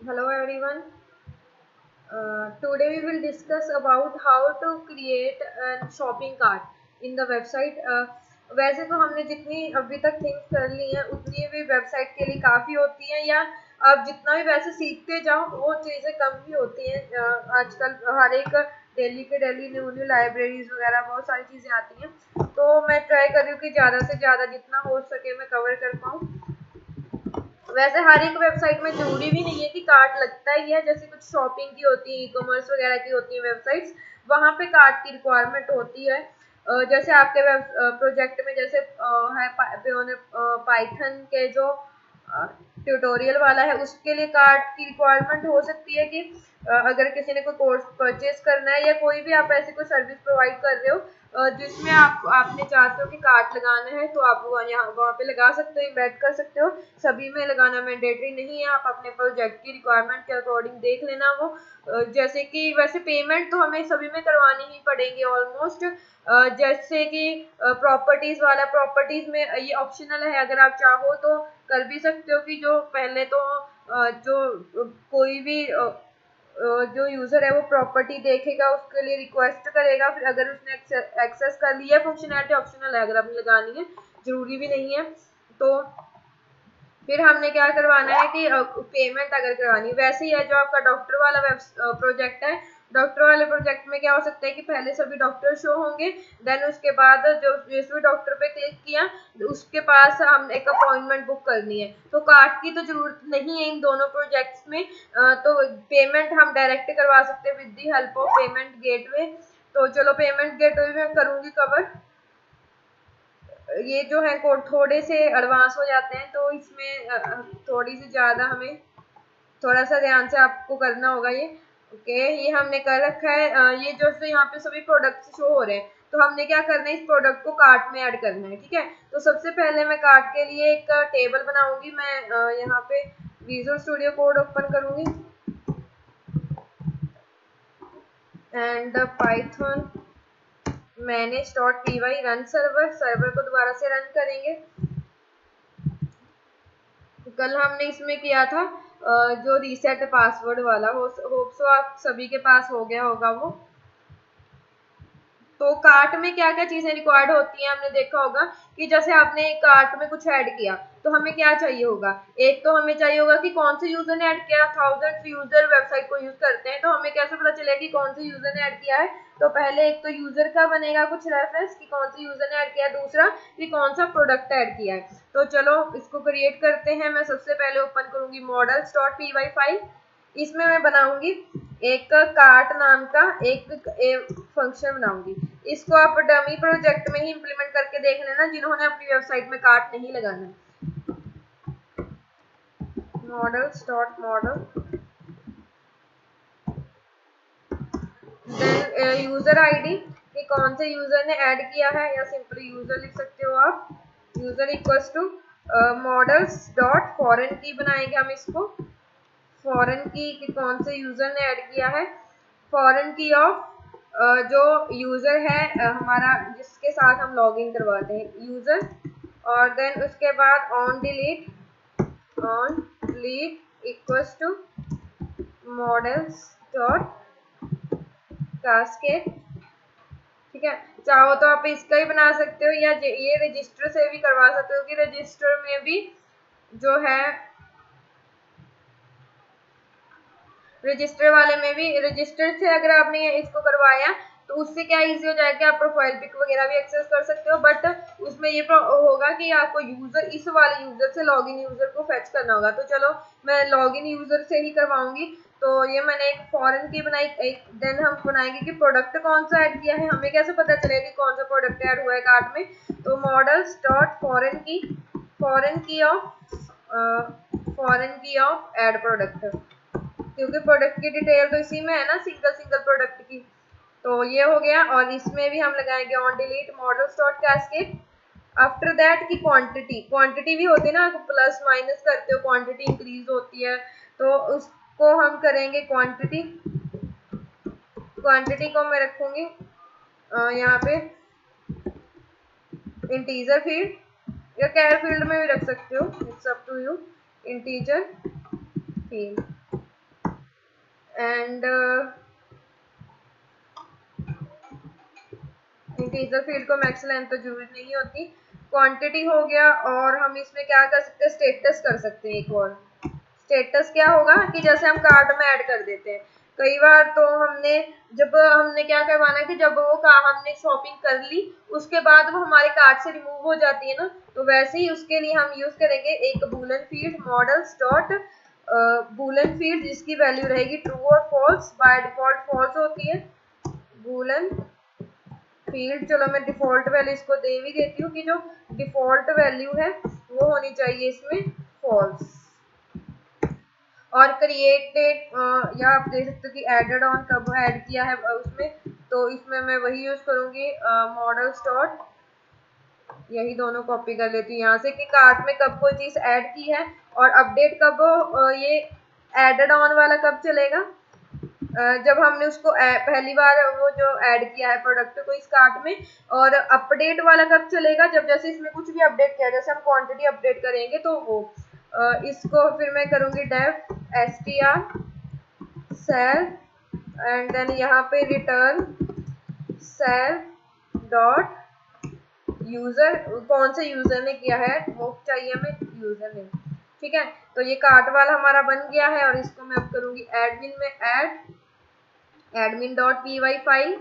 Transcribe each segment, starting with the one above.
Hello everyone. Today we will discuss about how to create a shopping cart in the website. वैसे तो हमने जितनी अभी तक थिंग्स कर ली हैं उतनी भी वेबसाइट के लिए काफ़ी होती हैं, या आप जितना भी वैसे सीखते जाओ वो चीज़ें कम ही होती हैं। आजकल हर एक डेली के डेली न्यू न्यू लाइब्रेरीज वगैरह बहुत सारी चीज़ें आती हैं, तो मैं ट्राई कर रही हूँ कि ज़्यादा से ज़्यादा जितना हो सके मैं कवर कर पाऊँ। वैसे हर एक वेबसाइट में जरूरी भी नहीं है कि कार्ट लगता ही है। जैसे कुछ शॉपिंग की होती है, ई कॉमर्स वगैरह की होती है वेबसाइट्स, वहाँ पे कार्ट की रिक्वायरमेंट होती है। जैसे आपके वेब प्रोजेक्ट में जैसे है पाइथन के जो ट्यूटोरियल वाला है उसके लिए कार्ट की रिक्वायरमेंट हो सकती है कि अगर किसी ने कोई कोर्स परचेज करना है या कोई भी आप ऐसी कोई सर्विस प्रोवाइड कर रहे हो जिसमें आपने चाहते हो कि कार्ट लगाना है, तो आप यहाँ वहाँ पे लगा सकते हो, इम्बेड कर सकते हो। सभी में लगाना मैंडेटरी नहीं है, आप अपने प्रोजेक्ट की रिक्वायरमेंट के अकॉर्डिंग देख लेना वो। जैसे कि वैसे पेमेंट तो हमें सभी में करवानी ही पड़ेगी ऑलमोस्ट। जैसे कि प्रॉपर्टीज वाला, प्रॉपर्टीज में ये ऑप्शनल है, अगर आप चाहो तो कर भी सकते हो कि जो पहले तो जो कोई भी जो यूजर है वो प्रॉपर्टी देखेगा उसके लिए रिक्वेस्ट करेगा, फिर अगर उसने एक्सेस कर लिया, फंक्शनैलिटी ऑप्शनल है, अगर आपने लगानी है जरूरी भी नहीं है। तो फिर हमने क्या करवाना है कि पेमेंट अगर करवानी है, वैसे ही है जो आपका डॉक्टर वाला प्रोजेक्ट है। डॉक्टर वाले प्रोजेक्ट में क्या हो सकता है कि पहले सभी डॉक्टर शो होंगे, देन उसके बाद जो जिस भी डॉक्टर पे क्लिक किया उसके पास हम एक अपॉइंटमेंट बुक करनी है। तो कार्ड की तो जरूरत नहीं है इन दोनों प्रोजेक्ट्स में। तो पेमेंट हम डायरेक्ट करवा सकते हैं with the help of payment gateway. तो चलो पेमेंट गेटवे में करूंगी कवर। ये जो है कोड थोड़े से एडवांस हो जाते हैं, तो इसमें थोड़ी सी ज़्यादा हमें थोड़ा सा ध्यान से आपको करना होगा ये। ओके, ये हमने कर रखा है। ये जो यहाँ पे सभी प्रोडक्ट्स शो हो रहे हैं, तो हमने क्या करना है, इस प्रोडक्ट को कार्ट में ऐड करना है। ठीक है, तो सबसे पहले मैं कार्ट के लिए एक टेबल बनाऊंगी। मैं यहाँ पे विजुअल स्टूडियो कोड ओपन करूंगी and Python manage.py run server को दोबारा से रन करेंगे। कल हमने इसमें किया था जो रीसेट पासवर्ड वाला, होप सो आप सभी के पास हो गया होगा वो। तो कार्ट में क्या क्या चीजें रिक्वायर्ड होती हैं, हमने देखा होगा कि जैसे आपने एक कार्ट में कुछ ऐड किया तो हमें क्या चाहिए होगा। एक तो हमें चाहिए होगा कि कौन से यूजर ने ऐड किया। थाउजेंड यूजर वेबसाइट को यूज करते हैं, तो हमें कैसे पता चलेगा कि कौन से यूजर ने ऐड किया है। तो पहले एक तो यूजर का बनेगा कुछ रेफरेंस कि कौन से यूजर ने ऐड किया है, दूसरा कि कौन सा प्रोडक्ट ऐड किया है। तो चलो इसको क्रिएट करते हैं। मैं सबसे पहले ओपन करूंगी models.py फाइल। इसमें मैं बनाऊंगी एक कार्ट नाम का एक फंक्शन बनाऊंगी। इसको आप डमी प्रोजेक्ट में ही इंप्लीमेंट करके देख लेना जिन्होंने अपनी वेबसाइट में कार्ट नहीं लगाना। models.model देन यूजर आईडी कि कौन से यूजर ने ऐड किया है, या सिंपली यूजर लिख सकते हो आप। User equals to models dot foreign key बनाएंगे हम इसको। फॉरेन की कि कौन से यूजर ने ऐड किया है। फॉरेन की ऑफ जो यूजर है हमारा जिसके साथ हम लॉगिन करवाते हैं यूजर। और देन उसके बाद on delete equals to models dot cascade. ठीक है, चाहो तो आप इसका ही बना सकते हो, या ये रजिस्टर से भी करवा सकते हो कि रजिस्टर में भी जो है रजिस्टर वाले में भी, रजिस्टर से अगर आपने इसको करवाया तो उससे क्या इजी हो जाएगा, आप प्रोफाइल पिक वगैरह भी एक्सेस कर सकते हो। बट उसमें ये होगा कि आपको यूजर इस वाले यूजर से लॉगिन यूजर को फेच करना होगा। तो चलो मैं लॉगिन यूजर से ही करवाऊंगी। तो ये मैंने एक फॉरेन की बनाई। एक देन हम बनाएंगे कि प्रोडक्ट कौन सा ऐड किया है, हमें कैसे पता चलेगा कि कौन सा प्रोडक्ट ऐड हुआ है कार्ट में। तो मॉडल्स डॉट फॉरेन की ऑफ एड प्रोडक्ट, क्योंकि प्रोडक्ट की डिटेल तो इसी में है ना, सिंगल सिंगल प्रोडक्ट की। तो ये हो गया, और इसमें भी हम लगाएंगे on delete models dot cascade. After that की क्वांटिटी भी होती है ना, प्लस माइनस करते हो क्वांटिटी इंक्रीज होती है, तो उसको हम करेंगे क्वांटिटी। क्वांटिटी को मैं रखूंगी यहाँ पे इंटीजर फील्ड, या कैर फील्ड में भी रख सकते हो, it's up to you. Integer field and integer field को मैक्स लेंथ तो जरूरी नहीं होती। क्वांटिटी हो गया, और हम इसमें क्या कर सकते हैं, स्टेटस कर सकते हैं। एक और स्टेटस क्या होगा कि जैसे हम कार्ट में ऐड कर देते हैं कई बार, तो हमने क्या करवाना है कि जब हमने शॉपिंग कर ली उसके बाद वो हमारे कार्ट से रिमूव हो जाती है ना, तो वैसे ही उसके लिए हम यूज करेंगे एक Boolean field models dot Boolean field, जिसकी वैल्यू रहेगी ट्रू और फॉल्स। बाय डिफॉल्ट फॉल्स होती है बूलन फील्ड। चलो मैं डिफॉल्ट वैल्यू इसको दे भी देती हूँ कि जो डिफॉल्ट वैल्यू है वो होनी चाहिए इसमें फॉल्स। और क्रिएटेड या आप देख सकते हो कि एडेड ऑन कब ऐड किया है उसमें, तो इसमें मैं वही यूज करूंगी मॉडल्स डॉट, यही दोनों कॉपी कर लेती हूँ यहाँ से कि कार्ट में कब कोई चीज ऐड की है, और अपडेट कब ये एडेड ऑन वाला कब चलेगा, जब हमने उसको पहली बार वो जो ऐड किया है प्रोडक्ट को इस कार्ट में। और अपडेट वाला कब चलेगा, जब जैसे इसमें कुछ भी अपडेट किया, जैसे हम क्वांटिटी अपडेट करेंगे तो वो इसको फिर मैं करूंगी def str self and then यहाँ पे रिटर्न सेल डॉट यूजर, कौन से यूजर ने किया है वो चाहिए हमें, यूजर ने। ठीक है, तो ये कार्ट वाला हमारा बन गया है, और इसको मैं अब करूंगी एडमिन में add admin dot py file.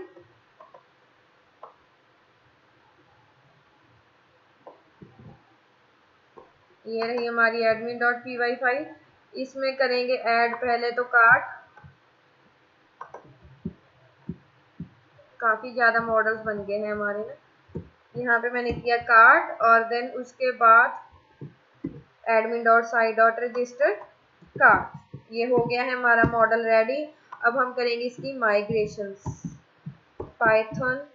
ये रही हमारी एडमिन डॉट py फाइल। इसमें करेंगे ऐड पहले तो कार्ट, काफी ज्यादा मॉडल्स बन गए हैं हमारे ना। यहाँ पे मैंने किया कार्ट, और देन उसके बाद admin dot site dot register cart. ये हो गया है हमारा मॉडल रेडी। अब हम करेंगे इसकी migrations. Python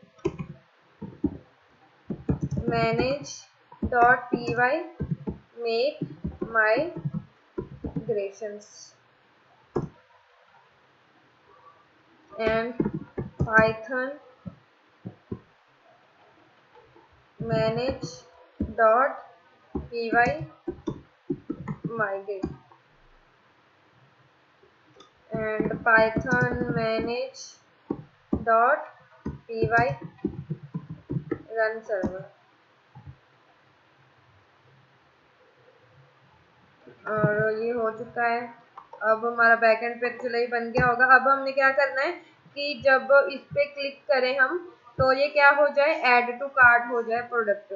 manage dot py make migrations and python manage dot py migrate and python manage dot py run server। और ये हो चुका है। अब हमारा बैकएंड पे चलो ही बन गया होगा। अब हमने क्या करना है कि जब इस पे क्लिक करें हम, तो ये क्या हो जाए, ऐड टू कार्ट हो जाए प्रोडक्ट।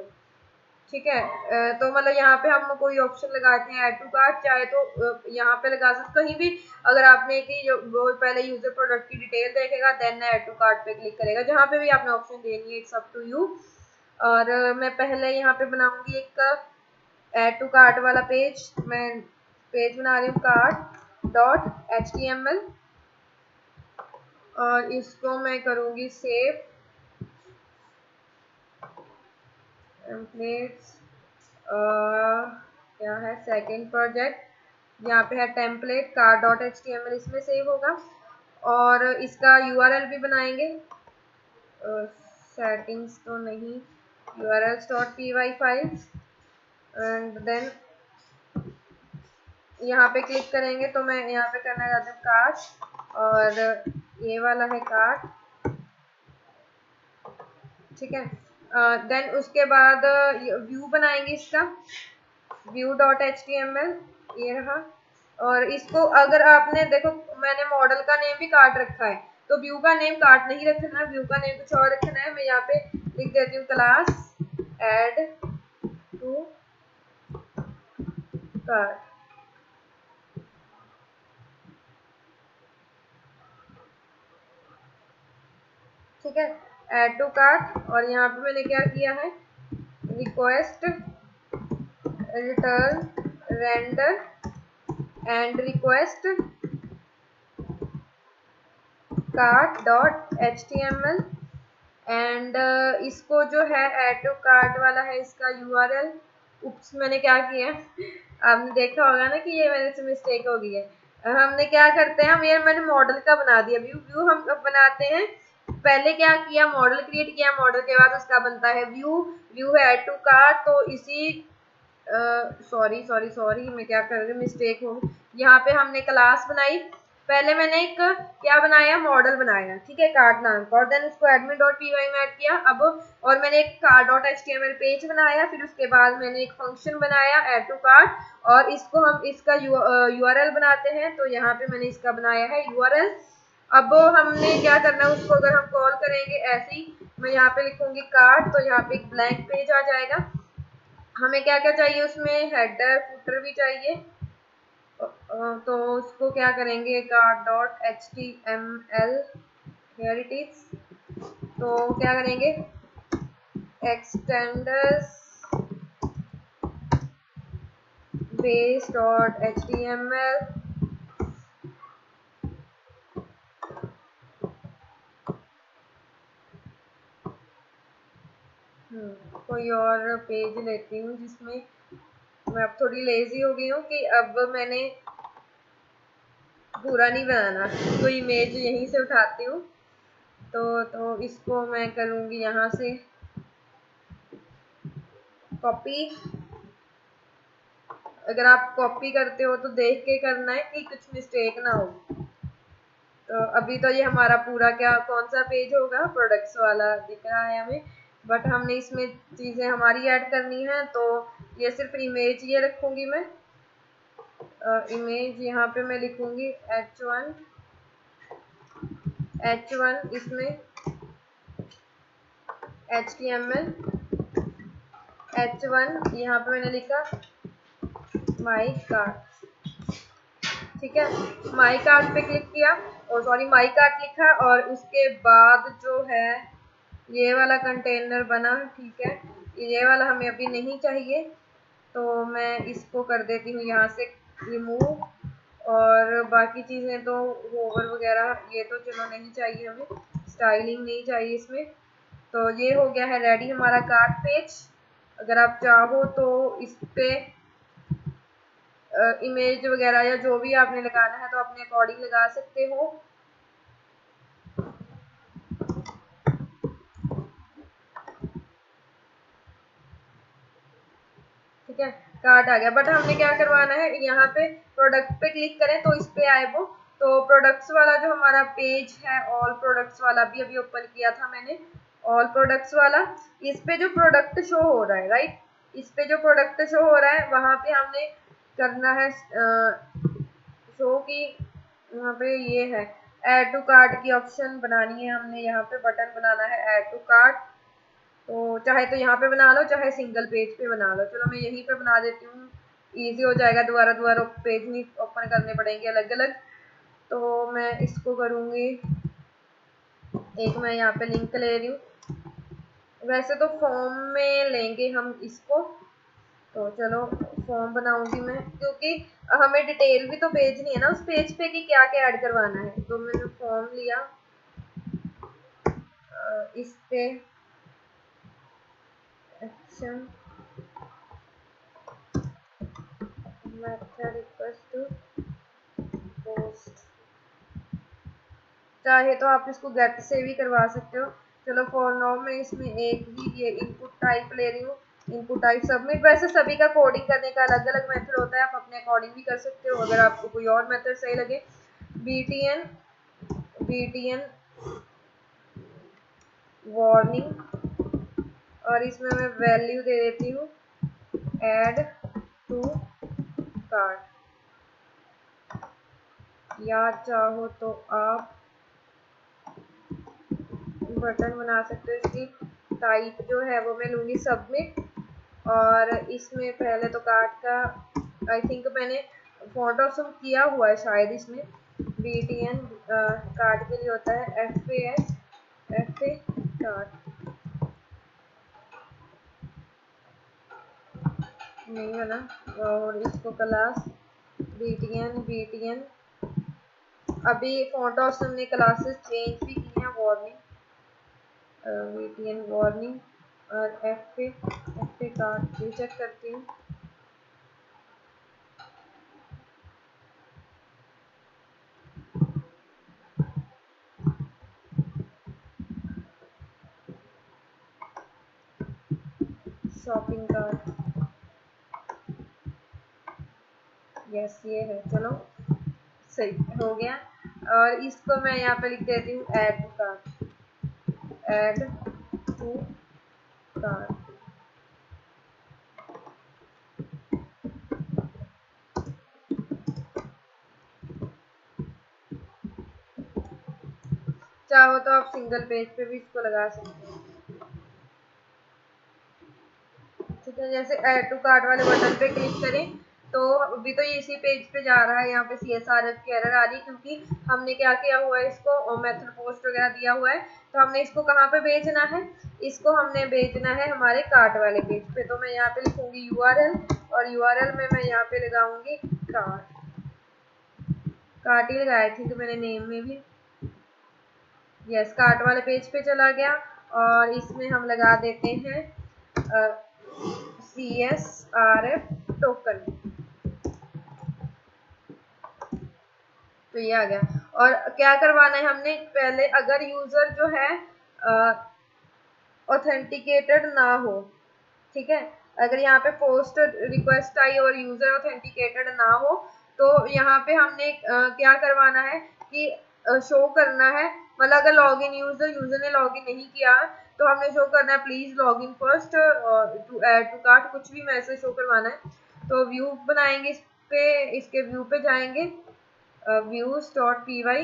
ठीक है, तो मतलब यहाँ पे हम कोई ऑप्शन लगाते हैं ऐड टू कार्ट, चाहे तो यहाँ पे लगा सकते कहीं भी। अगर आपने कि वो पहले यूजर प्रोडक्ट की डिटेल देखेगा देन ऐड टू कार्ट पे क्लिक करेगा, जहाँ पे भी आपने ऑप्शन देनी है, इट्स अप टू यू। और मैं पहले यहाँ पे बनाऊंगी एक ऐड टू कार्ट वाला पेज। मैं पेज बना रही हूँ कार्ट डॉट html, और इसको मैं करूंगी सेव टेम्पलेट्स। क्या है सेकेंड प्रोजेक्ट, यहाँ पे है टेम्पलेट कार्ट डॉट html, इसमें सेव होगा। और इसका URL भी बनाएंगे, सेटिंग्स तो नहीं, urls dot py files and then यहाँ पे क्लिक करेंगे। तो मैं यहाँ पे करना चाहती हूँ कार्ट, और ये वाला है कार्ट। ठीक है, देन उसके बाद व्यू बनाएंगे इसका, व्यू डॉट html, ये रहा। और इसको अगर आपने देखो मैंने मॉडल का नेम भी कार्ट रखा है, तो व्यू का नेम कार्ट नहीं रखना, व्यू का नेम कुछ और रखना है। मैं यहाँ पे लिख देती हूँ क्लास ऐड टू कार्ट। ठीक है, ऐड टू कार्ट, और यहाँ पे मैंने क्या किया है, request return render and request cart dot html and इसको जो है ऐड टू कार्ट वाला है इसका URL। उप्स, मैंने क्या किया आपने देखा होगा ना कि ये मेरे से मिस्टेक हो गई है। हमने क्या करते हैं, हम ये मैंने मॉडल का बना दिया व्यू। व्यू हम बनाते हैं, पहले क्या किया, मॉडल क्रिएट किया, मॉडल के बाद उसका बनता है व्यू। व्यू है ऐड टू कार्ट, तो इसी सॉरी मैं क्या कर रही हूँ, मिस्टेक हो। यहाँ पे हमने क्लास बनाई, पहले मैंने एक क्या बनाया, मॉडल बनाया, ठीक है, कार्ड नाम का, और देन उसको admin.py में ऐड किया। अब और मैंने एक card.html पेज बनाया, फिर उसके बाद मैंने एक फंक्शन बनाया add to cart, और इसको हम इसका URL बनाते हैं। तो यहाँ पे मैंने इसका बनाया है URL। अब हमने क्या करना है, उसको अगर हम कॉल करेंगे ऐसे ही, मैं यहाँ पे लिखूंगी कार्ड, तो यहाँ पे एक ब्लैंक पेज आ जाएगा। हमें क्या क्या चाहिए उसमें, हेडर फुटर भी चाहिए। तो उसको क्या करेंगे, card.html, here it is। तो क्या करेंगे, extenders base.html, कोई और पेज लेती हूँ जिसमें, मैं अब थोड़ी लेजी हो गई हूँ कि अब मैंने पूरा नहीं बनाना, तो इमेज यहीं से उठाती हूँ। तो इसको मैं करूँगी यहाँ से कॉपी। अगर आप कॉपी करते हो तो देख के करना है कि कुछ मिस्टेक ना हो। तो अभी तो ये हमारा पूरा क्या, कौन सा पेज होगा, प्रोडक्ट्स वाला दिख रहा है हमें, बट हमने इसमें चीज़ें हमारी ऐड करनी है। तो ये सिर्फ इमेज ये रखूँगी मैं, इमेज यहाँ पे मैं लिखूँगी h1 इसमें HTML h1, यहाँ पे मैंने लिखा माई कार्ट, ठीक है, माई कार्ट पे क्लिक किया, और सॉरी माई कार्ट लिखा, और उसके बाद जो है ये वाला कंटेनर बना, ठीक है, ये वाला हमें अभी नहीं चाहिए, तो मैं इसको कर देती हूँ यहाँ से रिमूव। और बाकी चीज़ें तो होवर वगैरह ये तो चलो नहीं चाहिए, हमें स्टाइलिंग नहीं चाहिए इसमें। तो ये हो गया है रेडी हमारा कार्ट पेज। अगर आप चाहो तो इस पे इमेज वगैरह या जो भी आपने लगाना है तो अपने अकॉर्डिंग लगा सकते हो। ठीक है, कार्ट आ गया, बट हमने क्या करवाना है, यहाँ पे प्रोडक्ट पे क्लिक करें तो इस पे आए वो। तो प्रोडक्ट्स वाला जो हमारा पेज है, ऑल प्रोडक्ट्स वाला भी अभी ओपन किया था मैंने, ऑल प्रोडक्ट्स वाला, इस पे जो प्रोडक्ट शो हो रहा है, राइट, इस पे जो प्रोडक्ट शो हो रहा है वहां पे हमने करना है शो की, यहाँ पे ये है ऐड टू कार्ट की ऑप्शन बनानी है हमने, यहाँ पे बटन बनाना है ऐड टू कार्ट। तो चाहे तो यहाँ पे बना लो, चाहे सिंगल पेज पे बना लो, चलो मैं यहीं पे बना देती हूँ, इजी हो जाएगा, दोबारा दोबारा पेज नहीं ओपन करने पड़ेंगे अलग अलग। तो मैं इसको करूँगी, एक मैं यहाँ पे लिंक ले रही हूँ, वैसे तो फॉर्म में लेंगे हम इसको, तो चलो फॉर्म बनाऊंगी मैं, क्योंकि हमें डिटेल भी तो भेजनी है ना उस पेज पे कि क्या क्या ऐड करवाना है। तो मैंने फॉर्म लिया, इस पे अच्छा मेथड रिक्वेस्ट टू पोस्ट, चाहे तो आप इसको गेट से भी करवा सकते हो। चलो फॉर नाउ मैं इसमें एक ही ये इनपुट टाइप ले रही हूँ, इनपुट टाइप सबमिट। वैसे सभी का कोडिंग करने का अलग अलग मेथड होता है, आप अपने अकॉर्डिंग भी कर सकते हो अगर आपको कोई और मेथड सही लगे। btn वार्निंग, और इसमें मैं वैल्यू दे देती हूँ ऐड टू कार्ट, या चाहो तो आप बटन बना सकते हो। इसकी टाइप जो है वो मैं लूँगी सबमिट, और इसमें पहले तो कार्ट का आई थिंक मैंने फॉन्ट ऑप्शन किया हुआ है शायद, इसमें btn कार्ट के लिए होता है FA कार्ट, नहीं है ना, और इसको क्लास btn अभी फॉन्ट ऑप्शन ने क्लासेस चेंज भी की हैं, वार्निंग btn वार्निंग, और FA कार्ट भी चेक करती हूँ। शॉपिंग कार्ट, यस ये है, चलो सही हो गया। और इसको मैं यहाँ पे लिख देती हूँ add to cart, add to cart. चाहो तो आप सिंगल पेज पे भी इसको लगा सकते हैं, ठीक है। जैसे ऐड टू कार्ट वाले बटन पे क्लिक करें तो अभी तो ये इसी पेज पे जा रहा है, यहाँ पे CSRF की एरर आ रही है क्योंकि हमने क्या किया हुआ है, इसको मेथड पोस्ट वगैरह दिया हुआ है। तो हमने इसको कहाँ पे भेजना है, इसको हमने भेजना है हमारे कार्ट वाले पेज पे। तो मैं यहाँ पे लिखूंगी URL और URL में मैं यहाँ पे लगाऊंगी कार्ट, कार्ट ही लगाया थी तो मैंने नेम में भी, यस कार्ट वाले पेज पे चला गया। और इसमें हम लगा देते हैं CSRF टोकन, तो ये आ गया। और क्या करवाना है हमने, पहले अगर यूजर जो है ऑथेंटिकेटेड ना हो, ठीक है, अगर यहाँ पे पोस्ट रिक्वेस्ट आई और यूजर ऑथेंटिकेटेड ना हो तो यहाँ पे हमने क्या करवाना है कि शो करना है, मतलब अगर लॉगिन यूजर ने लॉगिन नहीं किया तो हमने शो करना है please login first to add to cart, कुछ भी मैसेज शो करवाना है। तो व्यू बनाएंगे इस पे, इसके व्यू पे जाएंगे, views.py,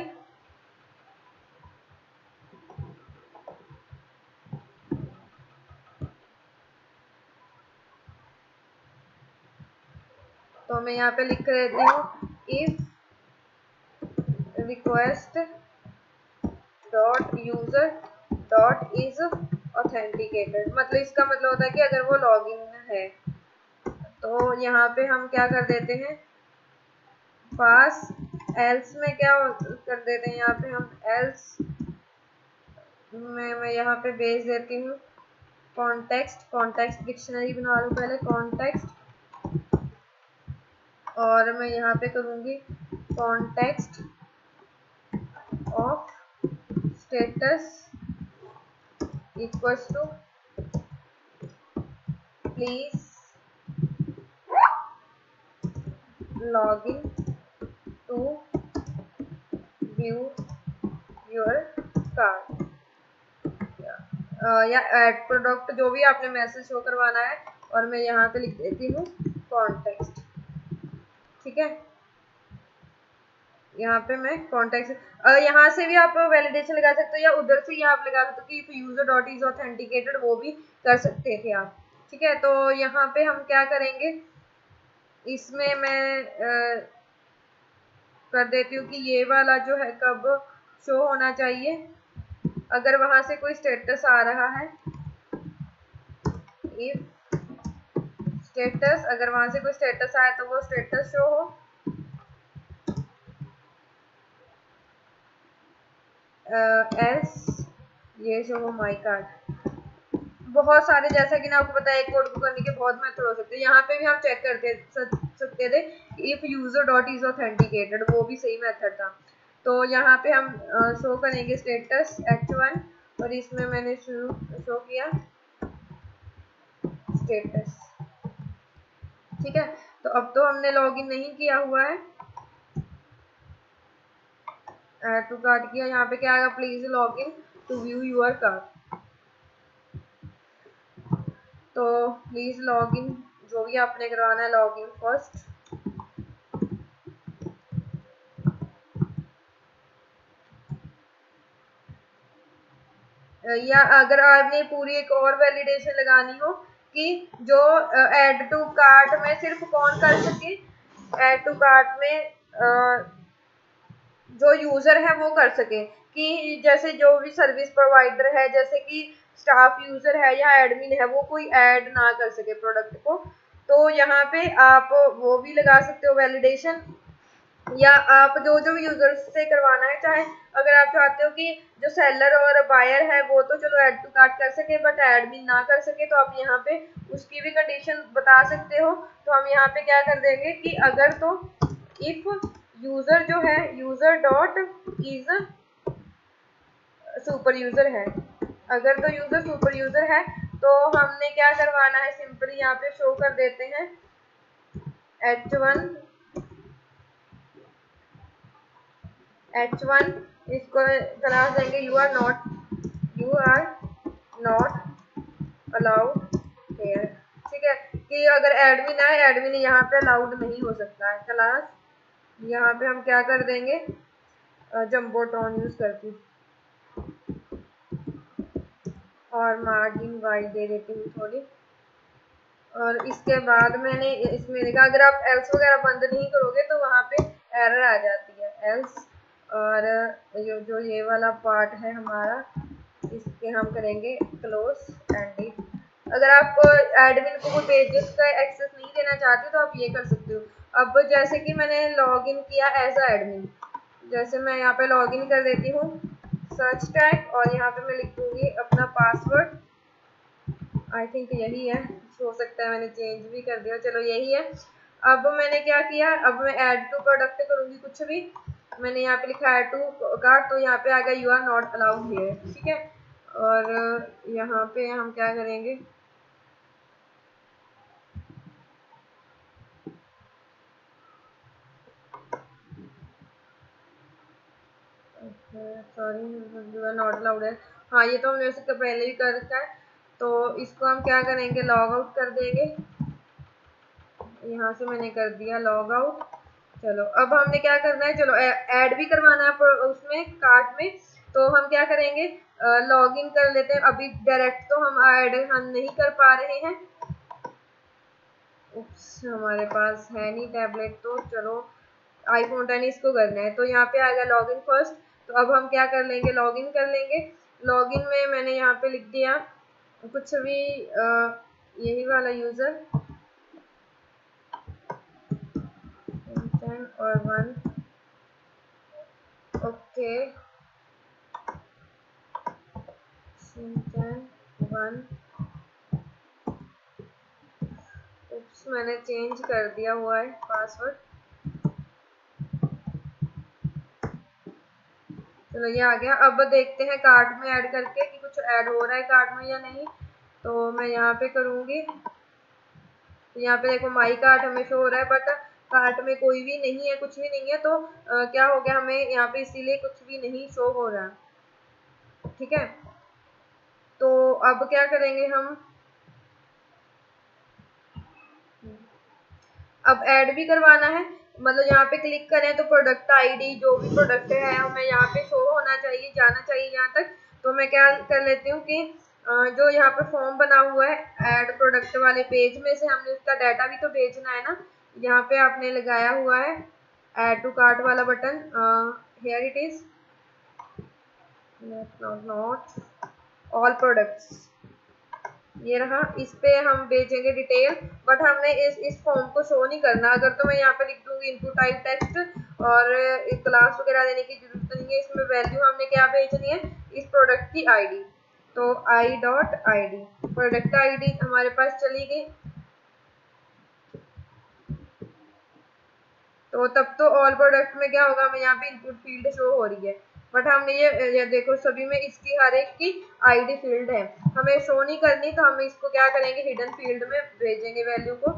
तो मैं यहाँ पे लिख देती हूँ if request dot user dot is authenticated, मतलब इसका मतलब होता है कि अगर वो लॉगिन है। तो यहाँ पे हम क्या कर देते हैं, पास एल्स में क्या कर देते हैं, यहाँ पे हम एल्स में मैं यहाँ पे भेज देती हूँ कॉन्टेक्स्ट डिक्शनरी बना लूँ पहले कॉन्टेक्स्ट, और मैं यहाँ पे करूँगी context of status equals to please login to view your card, या एड प्रोडक्ट, जो भी आपने मैसेज शो करवाना है। और मैं यहाँ पे लिख देती हूँ कॉन्टेक्स्ट, ठीक है। यहाँ पे मैं कॉन्टेक्स्ट, यहाँ से भी आप वैलिडेशन लगा सकते हो या उधर से ही आप लगा सकते हो कि यूजर डॉट इज ऑथेंटिकेटेड, वो भी कर सकते थे आप, ठीक है। तो यहाँ पे हम क्या करेंगे, इसमें मैं कर देती हूँ कि ये वाला जो है कब शो होना चाहिए, अगर वहां से कोई स्टेटस आ रहा है, इफ स्टेटस, अगर वहां से कोई स्टेटस आया तो वो स्टेटस शो हो, एस ये शो हो माई कार्ड। बहुत सारे, जैसा कि ना आपको पता है कोड को करने के बहुत मेथड हो सकते हैं, यहाँ पे भी हम चेक करते सकते थे if user dot is authenticated, वो भी सही मेथड था। तो यहाँ पे हम शो करेंगे स्टेटस H1 और इसमें मैंने शो किया स्टेटस, ठीक है। तो अब तो हमने लॉगिन नहीं किया हुआ है, ऐड टू कार्ट किया, यहाँ पे क्या आएगा please login to view your cart. तो प्लीज लॉगिन, जो भी आपने करवाना है लॉगिन फर्स्ट, या अगर आपने पूरी एक और वैलिडेशन लगानी हो कि जो ऐड टू कार्ट में सिर्फ कौन कर सके, ऐड टू कार्ट में जो यूजर है वो कर सके, कि जैसे जो भी सर्विस प्रोवाइडर है जैसे कि स्टाफ यूजर है या एडमिन है वो कोई ऐड ना कर सके प्रोडक्ट को। तो यहाँ पे आप वो भी लगा सकते हो वैलिडेशन, या आप जो जो यूजर से करवाना है, चाहे अगर आप चाहते हो कि जो सेलर और बायर है वो तो चलो ऐड टू कार्ट कर सके बट एडमिन ना कर सके, तो आप यहाँ पे उसकी भी कंडीशन बता सकते हो। तो हम यहाँ पे क्या कर देंगे कि अगर तो इफ यूजर जो है user dot is super user है, अगर तो यूजर सुपर यूजर है तो हमने क्या करवाना है, सिंपली यहाँ पे शो कर देते हैं H1 H1 इसको क्लास देंगे you are not allowed here. ठीक है, कि अगर एडमिन आए, एडमिन यहाँ पे अलाउड नहीं हो सकता है। क्लास यहाँ पे हम क्या कर देंगे, जम्बोट्रॉन यूज करती और मार्जिन वाइड दे देती हूँ थोड़ी। और इसके बाद मैंने इसमें लिखा अगर आप एल्स वगैरह बंद नहीं करोगे तो वहाँ पे एरर आ जाती है, एल्स। और जो ये वाला पार्ट है हमारा, इसके हम करेंगे क्लोज एंड। अगर आप एडमिन को कोई पेजेस का एक्सेस नहीं देना चाहते तो आप ये कर सकते हो। अब जैसे कि मैंने लॉगिन किया एज अ एडमिन, जैसे मैं यहाँ पे लॉगिन कर देती हूँ, सर्च टैग, और यहाँ पे मैं लिख दूंगी अपना पासवर्ड। आई थिंक यही है, हो सकता है मैंने चेंज भी कर दिया, चलो यही है। अब मैंने क्या किया, अब मैं ऐड टू प्रोडक्ट करूंगी, कुछ भी मैंने यहाँ पे लिखा ऐड टू कार्ट, तो यहाँ पे आ गया you are not allowed here. ठीक है, और यहाँ पे हम क्या करेंगे, sorry you are not allowed है। हाँ, ये तो हमने उससे पहले ही कर रखा है, तो इसको हम क्या करेंगे, लॉग आउट कर देंगे। यहाँ से मैंने कर दिया लॉग आउट। चलो अब हमने क्या करना है, चलो ऐड भी करवाना है उसमें कार्ट में, तो हम क्या करेंगे, लॉगिन कर लेते हैं। अभी डायरेक्ट तो हम ऐड नहीं कर पा रहे हैं, हमारे पास है नहीं टैबलेट, तो चलो iPhone 10 इसको करना है। तो यहाँ पे आ गया लॉगिन फर्स्ट, तो अब हम क्या कर लेंगे, लॉगिन कर लेंगे। लॉगिन में मैंने यहाँ पे लिख दिया कुछ भी, यही वाला यूजर और 1, ओके 1। मैंने चेंज कर दिया हुआ है पासवर्ड। चलो ये आ गया। अब देखते हैं कार्ट में ऐड करके कि कुछ ऐड हो रहा है कार्ट में या नहीं। तो मैं यहाँ पे करूँगी, तो यहाँ पे देखो माई कार्ट हमें शो हो रहा है, बट कार्ट में कोई भी नहीं है, कुछ भी नहीं है। तो क्या हो गया, हमें यहाँ पे इसीलिए कुछ भी नहीं शो हो रहा। ठीक है, तो अब क्या करेंगे हम, अब ऐड भी करवाना है, मतलब यहाँ पे क्लिक करें तो प्रोडक्ट आईडी जो भी प्रोडक्ट है हमें यहाँ पे शो होना चाहिए, जाना चाहिए यहाँ तक। तो मैं क्या कर लेती हूँ कि जो यहाँ पे फॉर्म बना हुआ है ऐड प्रोडक्ट वाले पेज में से हमने उसका डाटा भी तो भेजना है ना। यहाँ पे आपने लगाया हुआ है ऐड टू कार्ट वाला button, here it is not all products, ये रहा। इस पे हम भेजेंगे डिटेल, बट हमने इस फॉर्म को शो नहीं करना। अगर तो मैं यहाँ पे लिख दूंगी इनपुट टाइप टेक्स्ट और क्लास वगैरह देने की जरूरत नहीं है। इसमें वैल्यू हमने क्या भेजनी है, इस प्रोडक्ट की आईडी, तो i.id प्रोडक्ट आईडी हमारे पास चली गई। तो तब तो ऑल प्रोडक्ट में क्या होगा, हमें यहाँ पे इनपुट फील्ड शो हो रही है, बट हमने ये देखो सभी में इसकी हर एक की आईडी फील्ड है, हमें शो नहीं करनी। तो हम इसको क्या करेंगे, हिडन फील्ड में भेजेंगे वैल्यू को,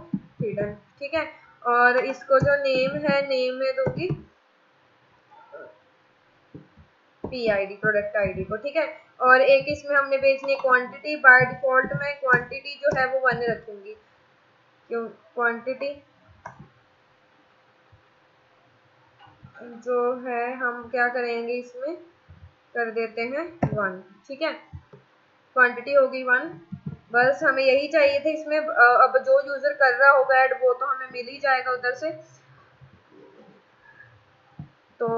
हिडन। ठीक है, और इसको जो नेम है, नेम में दूंगी PID प्रोडक्ट आईडी को। ठीक है, और एक इसमें हमने भेजनी है क्वांटिटी। बाय डिफॉल्ट में क्वांटिटी जो है वो 1 रखूंगी, क्यों क्वांटिटी जो है हम क्या करेंगे, इसमें कर देते हैं 1। ठीक है, क्वांटिटी होगी 1, बस हमें यही चाहिए थे इसमें। अब जो यूजर कर रहा होगा ऐड वो तो हमें मिल ही जाएगा उधर से। तो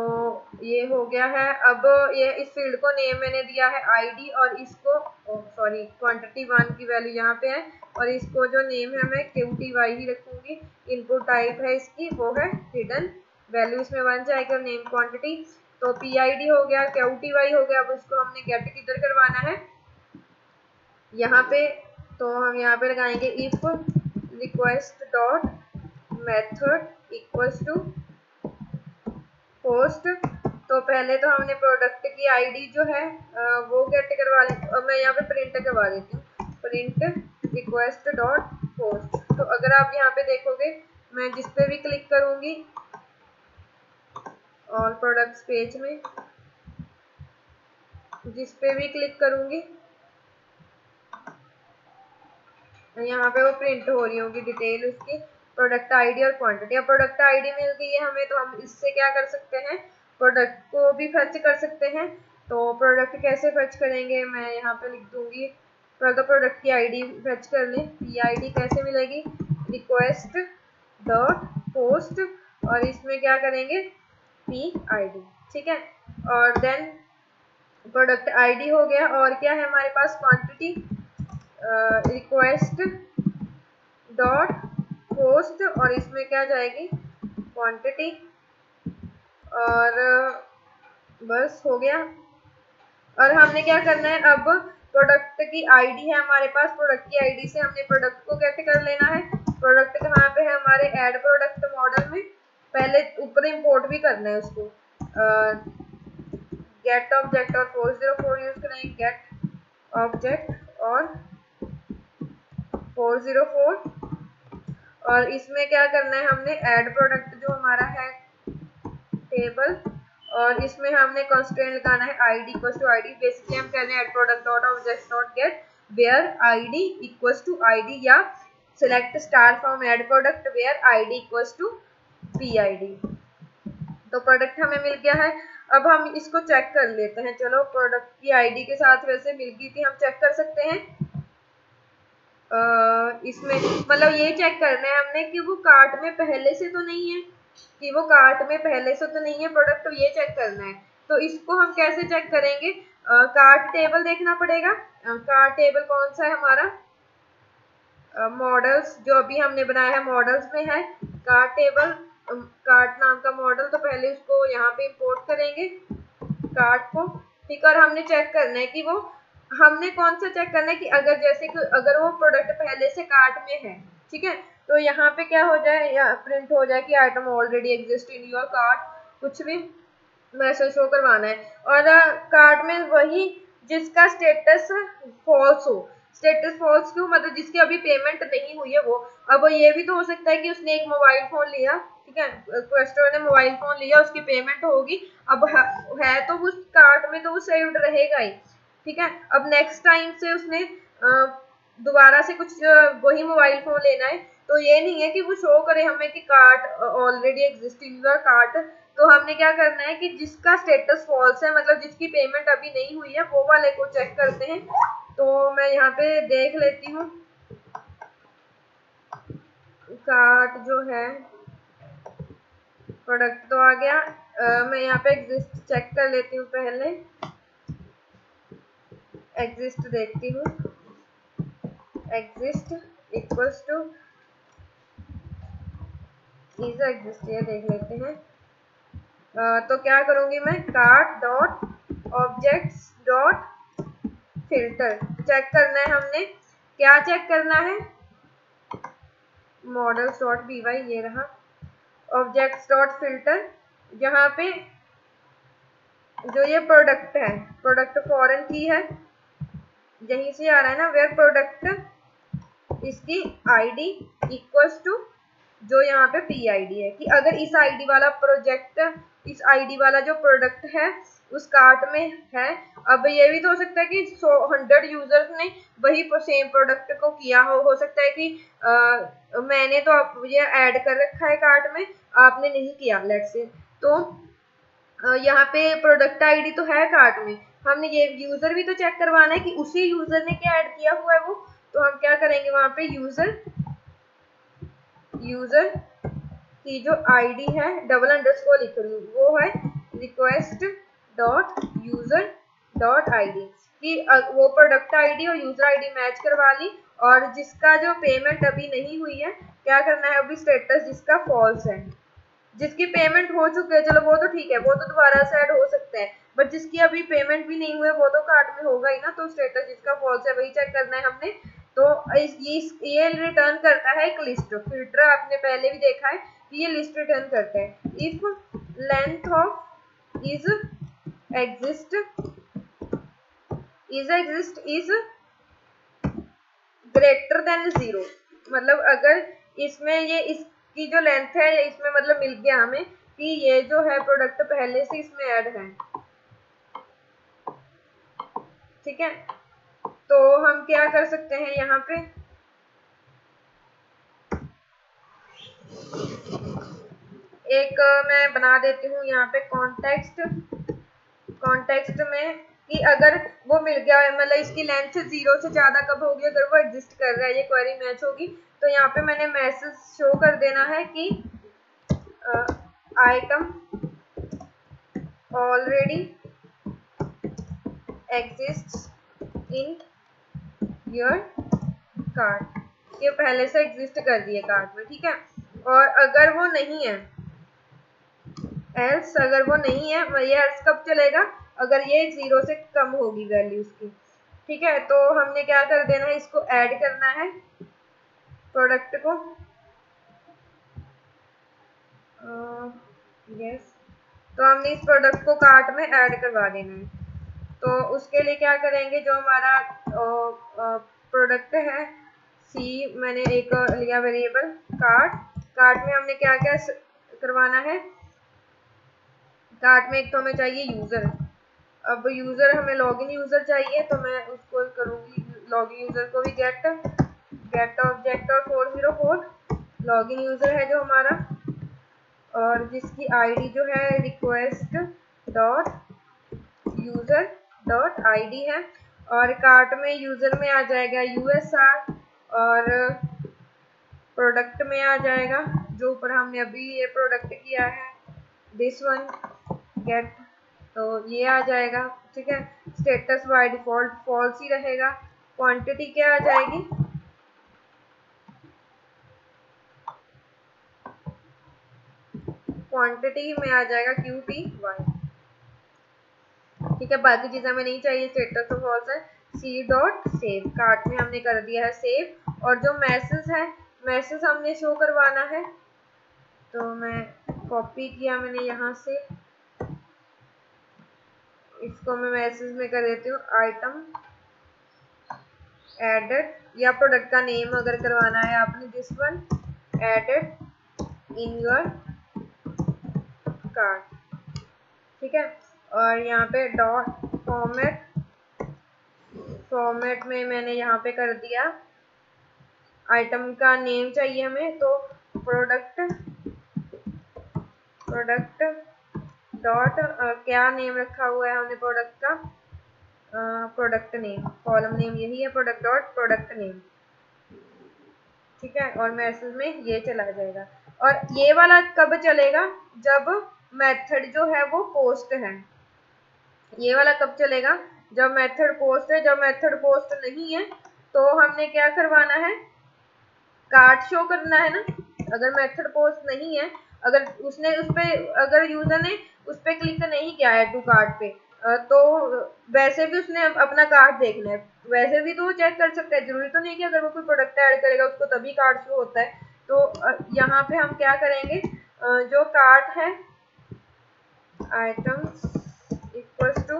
ये हो गया है। अब ये इस फील्ड को नेम मैंने दिया है आईडी, और इसको सॉरी क्वांटिटी 1 की वैल्यू यहाँ पे है, और इसको जो नेम है मैं QTY ही रखूंगी। इनपुट टाइप है इसकी वो है हिडन, वैल्यू इसमें 1 जाएगी और नेम क्वांटिटी। तो PID हो गया, QTY हो गया। अब उसको हमने गेट किधर करवाना है, यहाँ पे। तो हम यहाँ पे लगाएंगे if request dot method equals to post. तो पहले तो हमने प्रोडक्ट की आईडी जो है वो गेट करवा ली, और मैं यहाँ पे प्रिंट करवा देती हूँ, प्रिंट रिक्वेस्ट डॉट पोस्ट। तो अगर आप यहाँ पे देखोगे, मैं जिस पे भी क्लिक करूंगी ऑल प्रोडक्ट्स पेज में जिस पे भी क्लिक करूंगी यहाँ पे वो प्रिंट हो रही होगी डिटेल उसकी, प्रोडक्ट आईडी और क्वांटिटी। अब प्रोडक्ट आईडी मिल गई है हमें, तो हम इससे क्या कर सकते हैं, प्रोडक्ट को भी फर्च कर सकते हैं। तो प्रोडक्ट कैसे फर्च करेंगे, मैं यहाँ पे लिख दूंगी, तो प्रोडक्ट की आईडी फर्च कर लें। पी आईडी कैसे मिलेगी, रिक्वेस्ट डॉट पोस्ट, और इसमें क्या करेंगे पी आईडी, ठीक है। और देन प्रोडक्ट आईडी हो गया, और क्या है हमारे पास, क्वांटिटी, रिक्वेस्ट डॉट पोस्ट, और इसमें क्या जाएगी क्वांटिटी, और बस हो गया। और हमने क्या करना है, अब प्रोडक्ट की आईडी है हमारे पास, प्रोडक्ट की आईडी से हमने प्रोडक्ट को गेट कर लेना है। प्रोडक्ट कहाँ पे है हमारे, ऐड प्रोडक्ट मॉडल में, पहले ऊपर इंपोर्ट भी करना है उसको, गेट ऑब्जेक्ट और 404 यूज करेंगे, गेट ऑब्जेक्ट और 404, और इसमें क्या करना है हमने, ऐड प्रोडक्ट जो हमारा है टेबल, और इसमें हमने कंस्ट्रेंट लगाना है ID equals to ID. Basically हम कह रहे हैं add product dot object dot get where ID equals to ID, या select star from add product where ID equals to P ID. तो प्रोडक्ट हमें मिल गया है। अब हम इसको चेक कर लेते हैं, चलो प्रोडक्ट की आईडी के साथ वैसे मिल गई थी, हम चेक कर सकते हैं। इसमें मतलब ये चेक करना है हमने कि वो कार्ट में पहले से तो नहीं है, कि वो कार्ट में पहले से तो नहीं है प्रोडक्ट, तो ये चेक करना है। तो इसको हम कैसे चेक करेंगे, कार्ट टेबल देखना पड़ेगा। कार्ट टेबल कौन सा है हमारा, मॉडल्स जो अभी हमने बनाया है मॉडल्स में है कार्ट टेबल, कार्ट नाम का मॉडल, तो पहले उसको यहाँ पे इंपोर्ट करेंगे कार्ट को, ठीक। और हमने चेक करना है कि वो, हमने कौन सा चेक करना है कि अगर जैसे कि अगर वो प्रोडक्ट पहले से कार्ट में है, ठीक है, तो यहाँ पे क्या हो जाए, या प्रिंट हो जाए कि item already exist in your cart, कुछ भी मैसेज शो करवाना है। और कार्ट में वही जिसका स्टेटस फॉल्स हो, स्टेटस फॉल्स क्यों, मतलब जिसकी अभी पेमेंट नहीं हुई है वो। अब ये भी तो हो सकता है कि उसने एक मोबाइल फोन लिया, ठीक है, कस्टमर ने मोबाइल फोन लिया, उसकी पेमेंट होगी, अब है तो उस कार्ट में तो वो सेव्ड रहेगा ही, ठीक है। अब नेक्स्ट टाइम से उसने दोबारा से कुछ वही मोबाइल फोन लेना है, तो ये नहीं है कि वो शो करे हमें कि cart already exist in your cart. तो हमने क्या करना है कि जिसका स्टेटस फॉल्स है, मतलब जिसकी पेमेंट अभी नहीं हुई है, वो वाले को चेक करते हैं। तो मैं यहाँ पे देख लेती हूँ, कार्ट जो है प्रोडक्ट तो आ गया, मैं यहाँ पे एग्जिस्ट चेक कर लेती हूँ, पहले एग्जिस्ट देखती हूँ, exist equals to is exist, ये देख लेते हैं। तो क्या करूंगी मैं, cart dot objects dot filter check करना है हमने, क्या चेक करना है, मॉडल्स डॉट बी वाई, ये रहा ऑब्जेक्ट्स डॉट फिल्टर, जहाँ पे जो ये प्रोडक्ट है, प्रोडक्ट फॉरेन की है, यहीं से आ रहा है ना, वेयर प्रोडक्ट इसकी आईडी इक्वल्स टू जो यहाँ पे पी आईडी है, कि अगर इस आईडी वाला प्रोजेक्ट, इस आईडी वाला जो प्रोडक्ट है उस कार्ट में है। अब ये भी तो हो सकता है कि 100 यूजर्स ने वही सेम प्रोडक्ट को किया हो सकता है कि मैंने तो ये ऐड कर रखा है कार्ट में, आपने नहीं किया, लेट्स से, तो यहाँ पे प्रोडक्ट आईडी तो है कार्ट में, हमने ये यूजर भी तो चेक करवाना है कि उसी यूजर ने क्या ऐड किया हुआ है वो। तो हम क्या करेंगे, वहां पे यूजर की जो आईडी है, डबल अंडरस्कोर लिख रही हूँ, वो है request dot user dot ID, कि वो प्रोडक्ट आईडी और यूजर आईडी मैच करवा ली, और जिसका जो पेमेंट अभी नहीं हुई है, क्या करना है अभी, स्टेटस जिसका फॉल्स है, जिसकी पेमेंट हो चुकी है, चलो वो तो ठीक है, वो तो दोबारा से ऐड हो सकता है, बट जिसकी अभी पेमेंट भी नहीं हुई है वो तो कार्ट में होगा ही ना। तो स्टेटस जिसका फॉल्स है वही चेक करना है हमने। तो ये रिटर्न करता है एक लिस्ट, फिल्टर आपने पहले भी देखा है कि ये लिस्ट रिटर्न करता है। If length of is exist is greater than 0, मतलब अगर इसमें ये इसकी जो लेंथ है, इसमें मतलब मिल गया हमें कि ये जो है प्रोडक्ट पहले से इसमें ऐड है। ठीक है, तो हम क्या कर सकते हैं यहाँ पे, एक मैं बना देती हूँ यहाँ पे कॉन्टेक्स्ट में कि अगर वो मिल गया है, मतलब इसकी लेंथ 0 से ज़्यादा कब होगी, अगर वो एग्जिस्ट कर रहा है, ये क्वेरी मैच होगी, तो यहाँ पे मैंने मैसेज शो कर देना है कि item already exists in your cart, ये पहले से एग्जिस्ट कर दिए कार्ट में। ठीक है, और अगर वो नहीं है, एल्स अगर वो नहीं है, ये एल्स कब चलेगा, अगर ये 0 से कम होगी वैल्यू उसकी। ठीक है, तो हमने क्या कर देना है, इसको ऐड करना है प्रोडक्ट को, यस, तो हमने इस प्रोडक्ट को कार्ट में ऐड करवा देना है। तो उसके लिए क्या करेंगे, जो हमारा प्रोडक्ट है सी, मैंने एक लिया वेरिएबल कार्ट में हमने क्या क्या करवाना है, कार्ट में एक तो हमें चाहिए यूज़र। अब यूज़र हमें लॉगिन यूज़र चाहिए, तो मैं उसको करूँगी लॉगिन यूज़र को भी गेट ऑब्जेक्ट और 404 लॉगिन यूज़र है जो हमारा, और जिसकी आईडी जो है request dot user dot ID है, और कार्ट में यूज़र में आ जाएगा यूएसआर, और प्रोडक्ट में आ जाएगा जो ऊपर हमने अभी ये प्रोडक्ट किया है दिस वन गेट, तो ये आ जाएगा। ठीक है, स्टेटस बाय डिफॉल्ट फॉल्स ही रहेगा। क्वांटिटी क्या आ जाएगी, क्वांटिटी में आ जाएगा QTY। ठीक है, बाकी चीज़ें हमें नहीं चाहिए, स्टेटस तो फॉल्स है। सी डॉट सेव, कार्ट में हमने कर दिया है सेव, और जो मैसेज है, मैसेज हमने शो करवाना है, तो मैं कॉपी किया मैंने यहाँ से, इसको मैं मैसेज में कर देती हूँ आइटम एडेड, या प्रोडक्ट का नेम अगर करवाना है आपने, this one added in your cart. ठीक है, और यहाँ पे डॉट फॉर्मेट में मैंने यहाँ पे कर दिया, आइटम का नेम चाहिए हमें, तो प्रोडक्ट डॉट क्या नेम रखा हुआ है हमने प्रोडक्ट का, प्रोडक्ट नेम, कॉलम नेम यही है, प्रोडक्ट डॉट प्रोडक्ट नेम। ठीक है, और मैसेज में ये चला जाएगा। और ये वाला कब चलेगा, जब मेथड जो है वो पोस्ट है। ये वाला कब चलेगा, जब मेथड पोस्ट है। जब मेथड पोस्ट नहीं है तो हमने क्या करवाना है, कार्ट शो करना है ना। अगर मेथड पोस्ट नहीं है, अगर उसने उस पे, अगर यूजर ने उस पर क्लिक नहीं किया है टू कार्ट पे, तो वैसे भी उसने अपना कार्ट देखना है, वैसे भी तो वो चेक कर सकता है। जरूरी तो नहीं कि अगर वो कोई प्रोडक्ट ऐड करेगा उसको तभी कार्ट शो होता है। तो यहाँ पे हम क्या करेंगे, जो कार्ट है आइटम्स इक्वल्स टू,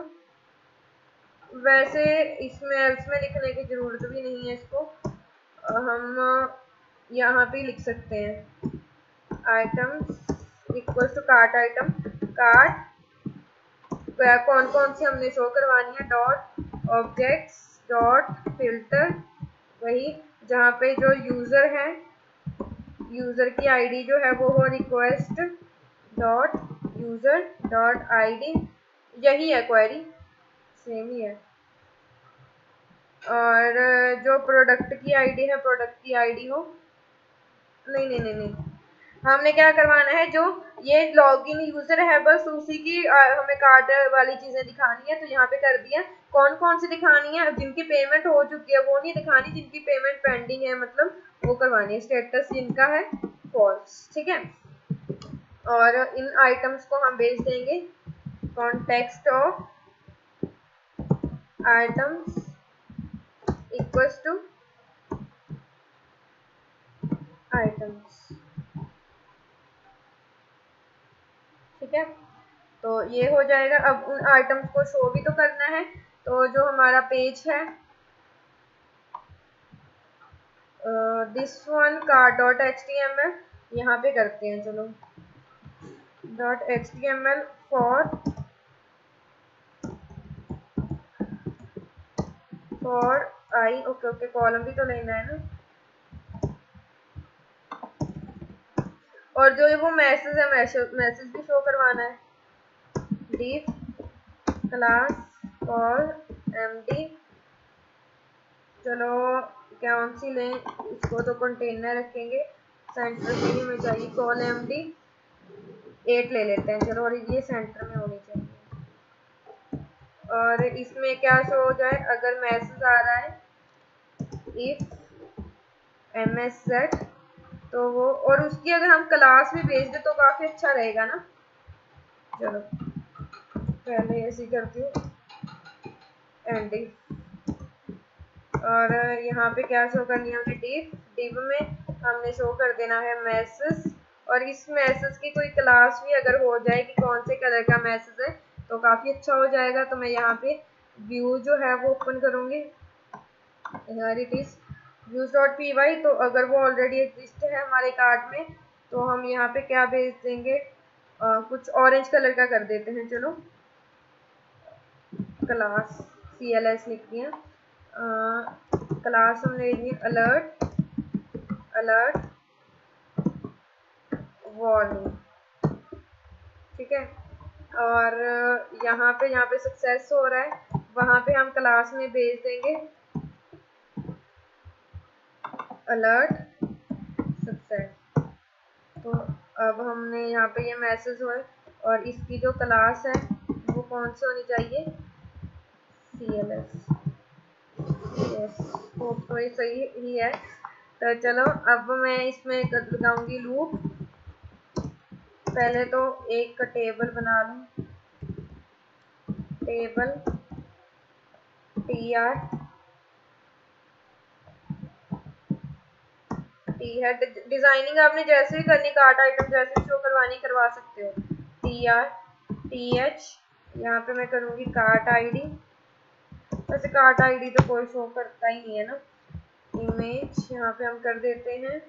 वैसे इसमें एल्स में लिखने की जरूरत भी नहीं है, इसको हम यहाँ पे लिख सकते हैं, items equals to cart item, cart कौन कौन सी हमने शो करवानी है, डॉट ऑब्जेक्ट्स डॉट फिल्टर, वही जहाँ पे जो यूज़र है, यूज़र की आईडी जो है वो हो request dot user dot ID, यही है क्वेरी, सेम ही है। और जो प्रोडक्ट की आईडी है, प्रोडक्ट की आईडी हो, नहीं, हमने क्या करवाना है, जो ये लॉगिन यूजर है बस उसी की हमें कार्ट वाली चीजें दिखानी है। तो यहाँ पे कर दिया, कौन कौन सी दिखानी है, जिनकी पेमेंट हो चुकी है वो नहीं दिखानी, जिनकी पेमेंट पेंडिंग है मतलब वो करवानी है, स्टेटस जिनका है फॉल्स। ठीक है, और इन आइटम्स को हम भेज देंगे context of items equals to items. ठीक है, तो ये हो जाएगा। अब उन आइटम्स को शो भी तो करना है, तो जो हमारा पेज है this one cart dot HTML, यहाँ पे करते हैं, चलो dot HTML for I, okay column भी तो लेना है ना। और जो वो मैसेज है, मैसेज भी शो करवाना है। div क्लास फॉर एमडी, चलो कौन सी लें, इसको तो कंटेनर रखेंगे, सेंटर में ही हमें चाहिए कॉल एमडी 8 ले लेते हैं चलो, और ये सेंटर में होनी चाहिए। और इसमें क्या शो हो जाए, अगर मैसेज आ रहा है इफ MSZ, तो वो, और उसकी अगर हम क्लास भी भेज दे तो काफी अच्छा रहेगा ना। चलो पहले ऐसे करती हूँ एंडिंग, और यहाँ पे क्या शो करनी है हमने, div में हमने शो कर देना है मैसेज, और इस मैसेज की कोई क्लास भी अगर हो जाए कि कौन से कलर का मैसेज है तो काफी अच्छा हो जाएगा। तो मैं यहाँ पे व्यू जो है वो ओपन करूंगी, हियर इट इज views.py, तो अगर वो ऑलरेडी एग्जिस्ट है हमारे कार्ट में तो हम यहाँ पे क्या भेज देंगे, कुछ ऑरेंज कलर का कर देते हैं। चलो क्लास CLS लिख दिया, क्लास हमने लिखी अलर्ट वार्निंग, ठीक है। और यहाँ पे सक्सेस हो रहा है, वहाँ पे हम क्लास में भेज देंगे अलर्ट सक्सेस। तो अब हमने यहाँ पे ये मैसेज हुआ है, और इसकी जो क्लास है वो कौन सी होनी चाहिए, CLS, यस तो ये सही ही है। तो चलो अब मैं इसमें लगाऊंगी लूप, पहले तो एक टेबल बना लूँ, टेबल tr टी है, डिजाइनिंग आपने जैसे भी करनी, कार्ट आइटम जैसे शो करवानी करवा सकते हो, TH, यहाँ पे मैं करूँगी कार्ट आईडी, वैसे कार्ट आईडी तो कोई शो करता ही नहीं है ना। इमेज यहाँ पे हम कर देते हैं,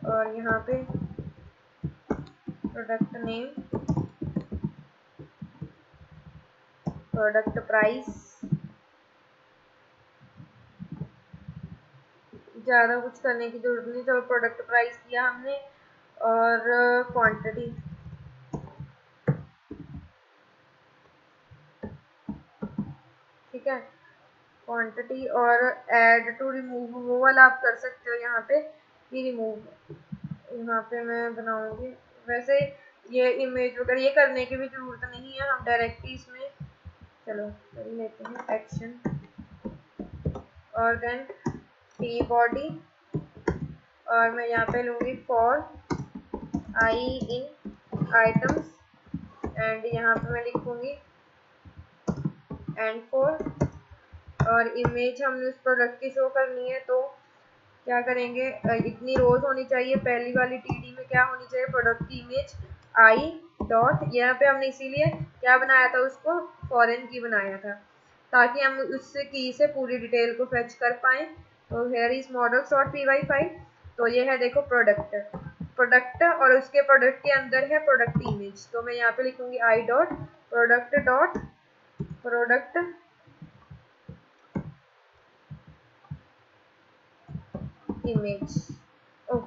और यहाँ पे प्रोडक्ट नेम, प्रोडक्ट प्राइस, ज़्यादा कुछ करने की जरूरत नहीं, चलो प्रोडक्ट प्राइस किया हमने, और क्वांटिटी, ठीक है क्वांटिटी, और ऐड टू रिमूव वो वाला आप कर सकते हो यहाँ पे कि रिमूव, यहाँ पे मैं बनाऊंगी, वैसे ये इमेज वगैरह ये करने की भी जरूरत नहीं है, हम डायरेक्टली इसमें चलो कर लेते हैं एक्शन, और देन टी बॉडी, और मैं यहाँ पे लूँगी for I in items, and यहाँ पे मैं लिखूँगी एंड फॉर, और इमेज हमने उस प्रोडक्ट की शो करनी है तो क्या करेंगे, इतनी रोज होनी चाहिए, पहली वाली टीडी में क्या होनी चाहिए, प्रोडक्ट की इमेज आई डॉट, यहाँ पे हमने इसीलिए क्या बनाया था, उसको फॉरेन की बनाया था ताकि हम उससे की से पूरी डिटेल को फेच कर पाए। तो हेयर इज models.py फाइल, तो ये है देखो प्रोडक्ट और उसके प्रोडक्ट के अंदर है प्रोडक्ट इमेज, तो मैं यहाँ पे लिखूंगी I dot product image. Oh,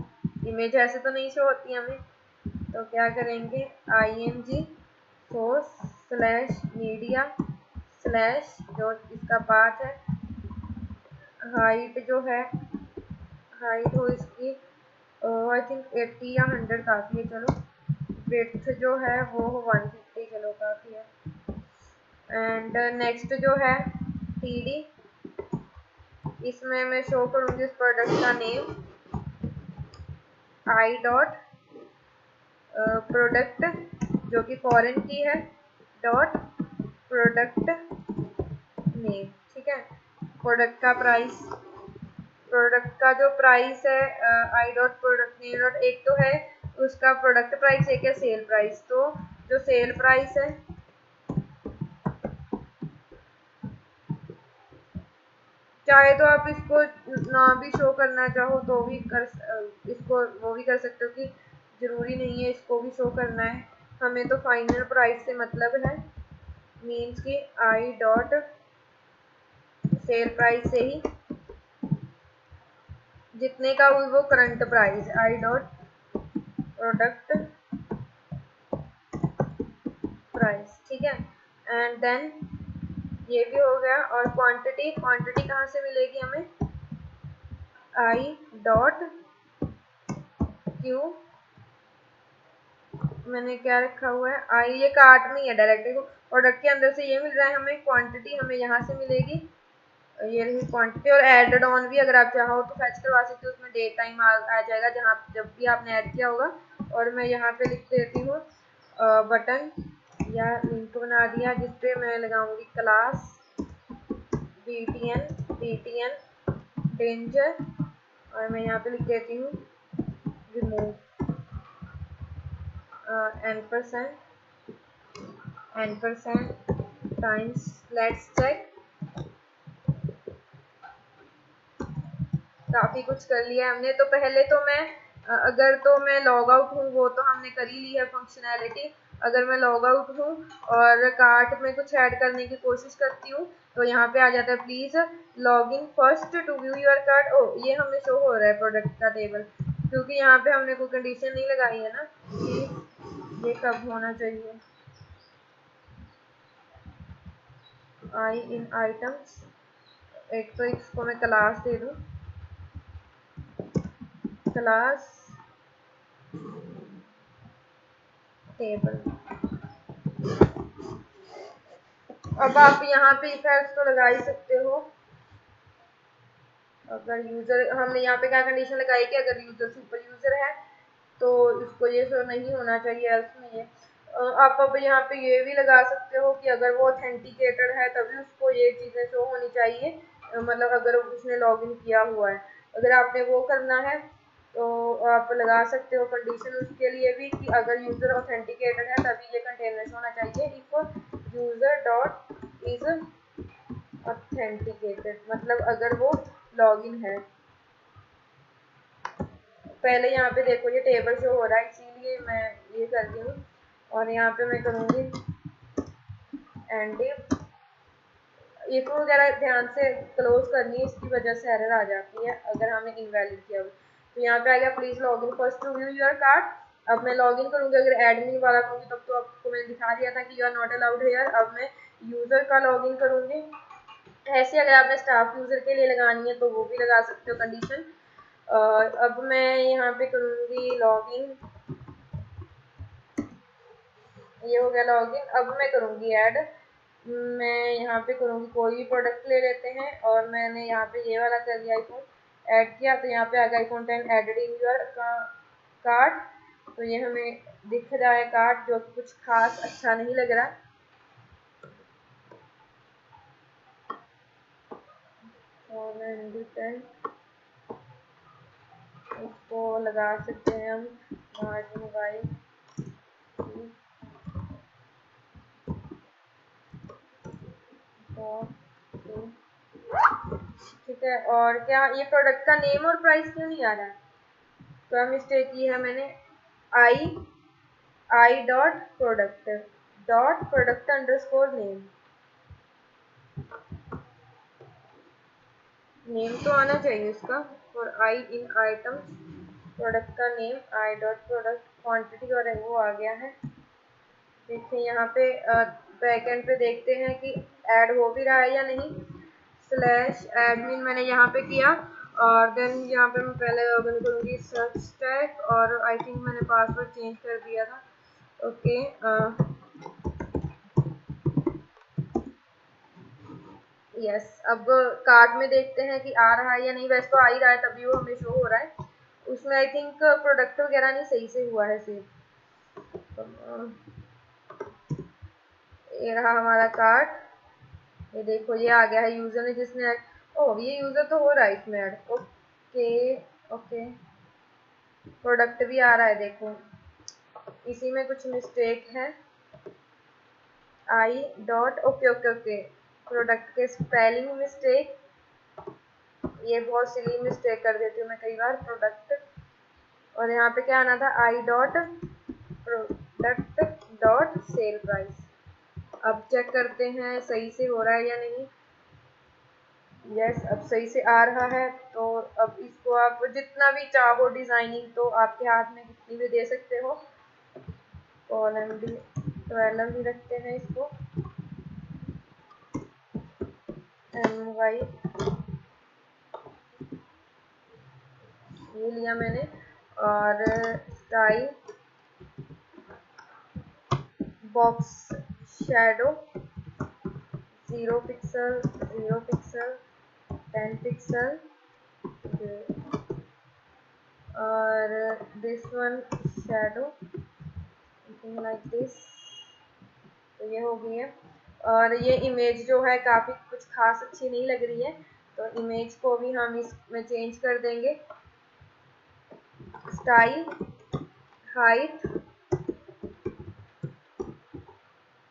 image ऐसे तो नहीं शो होती हमें, तो क्या करेंगे img source slash media slash जो इसका पाथ है, हाइट जो है, हाइट हो इसकी आई थिंक 80 या 100 काफ़ी है, चलो विड्थ जो है वो 150, चलो काफ़ी है। एंड नेक्स्ट जो है टीडी, इसमें मैं शो करूँगी उस प्रोडक्ट का नेम आई डॉट प्रोडक्ट जो कि फॉरेन की है डॉट प्रोडक्ट नेम, ठीक है। प्रोडक्ट का प्राइस, प्रोडक्ट का जो प्राइस है I dot product name dot, एक तो है उसका प्रोडक्ट प्राइस, एक है सेल प्राइस, तो जो सेल प्राइस है चाहे तो आप इसको ना भी शो करना चाहो तो भी कर, इसको वो भी कर सकते हो कि ज़रूरी नहीं है इसको भी शो करना है, हमें तो फाइनल प्राइस से मतलब है, मीन्स कि आई डॉट सेल प्राइस से ही जितने का वो current price, I dot product price, ठीक है। एंड देन ये भी हो गया। और क्वांटिटी, क्वांटिटी कहाँ से मिलेगी हमें, आई डॉट क्यू, मैंने क्या रखा हुआ है आई, ये कार्ट में ही है डायरेक्टली, प्रोडक्ट के अंदर से ये मिल रहा है हमें, क्वांटिटी हमें यहाँ से मिलेगी, ये रही क्वांटिटी। और एडेड ऑन भी अगर आप चाहो तो फैच करवा सकते हो, उसमें डेट टाइम आ जाएगा जहाँ जब भी आपने ऐड किया होगा। और मैं यहाँ पे लिख देती हूँ बटन या लिंक बना दिया जिसपे मैं लगाऊंगी क्लास BTN डेंजर, और मैं यहाँ पे लिख देती हूँ remove n% times, let's check. काफ़ी कुछ कर लिया हमने। तो पहले तो मैं अगर तो मैं लॉग आउट हूँ वो तो हमने कर ही ली है फंक्शनैलिटी। अगर मैं लॉग आउट हूँ और कार्ट में कुछ ऐड करने की कोशिश करती हूँ तो यहाँ पे आ जाता है please log in first to view your cart. ओ, ये हमें शो हो रहा है प्रोडक्ट का टेबल, क्योंकि यहाँ पे हमने कोई कंडीशन नहीं लगाई है ना कि ये कब होना चाहिए। आई इन आइटम्स, एक तो इसको मैं क्लास दे दूँ, क्लास टेबल। अब आप यहाँ पे इफेक्ट्स तो लगा ही सकते हो। अगर यूजर, हमने यहाँ पे क्या कंडीशन लगाई कि अगर यूजर सुपर यूजर है तो इसको ये शो नहीं होना चाहिए, एल्स में ये। आप अब यहाँ पे ये भी लगा सकते हो कि अगर वो ऑथेंटिकेटेड है तभी उसको ये चीज़ें शो होनी चाहिए, मतलब अगर उसने लॉगिन किया हुआ है। अगर आपने वो करना है तो आप लगा सकते हो कंडीशन उसके लिए भी कि अगर यूज़र ऑथेंटिकेटेड है तभी ये कंटेनर होना चाहिए। If user dot is authenticated, मतलब अगर वो लॉगिन है। पहले यहाँ पे देखो ये टेबल शो हो रहा है इसीलिए मैं ये करती हूँ। और यहाँ पे मैं करूँगी एंड इफ वगैरह ध्यान से क्लोज करनी है, इसकी वजह से एरर आ जाती है अगर हमने इनवैलिड किया हो। तो यहाँ पे आ गया please log in first to view your card. अब मैं लॉग इन करूँगी, अगर एडमिन वाला करूँगी तब तो आपको मैंने दिखा दिया था कि you are not allowed here. अब मैं यूजर का लॉग इन करूँगी। ऐसे अगर आपने स्टाफ यूजर के लिए लगानी है तो वो भी लगा सकते हो कंडीशन। अब मैं यहाँ पे करूँगी लॉग इन, ये हो गया लॉग इन। अब मैं करूँगी ऐड, मैं यहाँ पे करूँगी कोई भी प्रोडक्ट ले लेते हैं और मैंने यहाँ पे ये वाला कर लिया, आईफोन ऐड किया तो यहाँ पे आ गया iPhone 10 added in your cart. तो ये हमें दिख रहा है कार्ट, जो कुछ खास अच्छा नहीं लग रहा। और 10 इसको लगा सकते हैं हम स्मार्ट मोबाइल, ठीक है। और क्या ये प्रोडक्ट का नेम और प्राइस क्यों नहीं आ रहा है? तो मिस्टेक की है मैंने, I dot product underscore name, name तो आना चाहिए इसका। और आई इन आइटम्स प्रोडक्ट का name I dot product quantity, और वो आ गया है। देखिए यहाँ पे बैकएंड पे देखते हैं कि ऐड हो भी रहा है या नहीं। स्लैश एडमिन मैंने यहाँ पे किया और देन यहाँ पे मैं पहले लॉगिन करूँगी सर्च स्टैक, और आई थिंक मैंने पासवर्ड चेंज कर दिया था। Okay, yes. अब कार्ड में देखते हैं कि आ रहा है या नहीं, वैसे तो आ ही रहा है तभी वो हमें शो हो रहा है। उसमें आई थिंक प्रोडक्ट वगैरह नहीं सही से हुआ है सेव। ये रहा हमारा कार्ड, ये देखो ये आ गया है यूजर ने जिसने ऐड, ओह ये यूजर तो हो रहा है इसमें ऐड। ओके ओके, प्रोडक्ट भी आ रहा है, देखो इसी में कुछ मिस्टेक है। I dot okay okay okay, product के स्पेलिंग मिस्टेक, ये बहुत सिली मिस्टेक कर देती हूँ मैं कई बार। प्रोडक्ट और यहाँ पे क्या आना था, I dot product dot sale price. अब चेक करते हैं सही से हो रहा है या नहीं। यस, अब सही से आ रहा है। तो अब इसको आप जितना भी चाहो डिजाइनिंग तो आपके हाथ में कितनी भी दे सकते हो। कॉलम भी 12 ही रखते हैं इसको, MY ये लिया मैंने। और style box shadow 0 pixel 0 pixel 10 pixel और this one shadow like this. तो ये हो गई है। और ये इमेज जो है काफ़ी कुछ खास अच्छी नहीं लग रही है, तो इमेज को भी हम इसमें चेंज कर देंगे। स्टाइल हाइट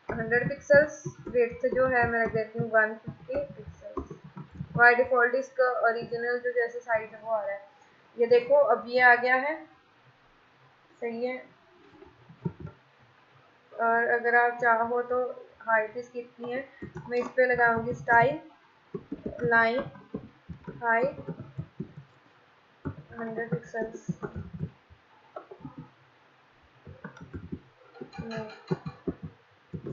100 पिक्सल्स, विड्थ जो है मैं रख देती हूँ 150 पिक्सल्स। बाय डिफ़ॉल्ट इसका ओरिजिनल जो जैसे साइज है वो आ रहा है। ये देखो अब ये आ गया है, सही है। और अगर आप चाहो तो हाइट इसकी कितनी है, मैं इस पे लगाऊंगी स्टाइल लाइन हाइट 100 पिक्सल्स।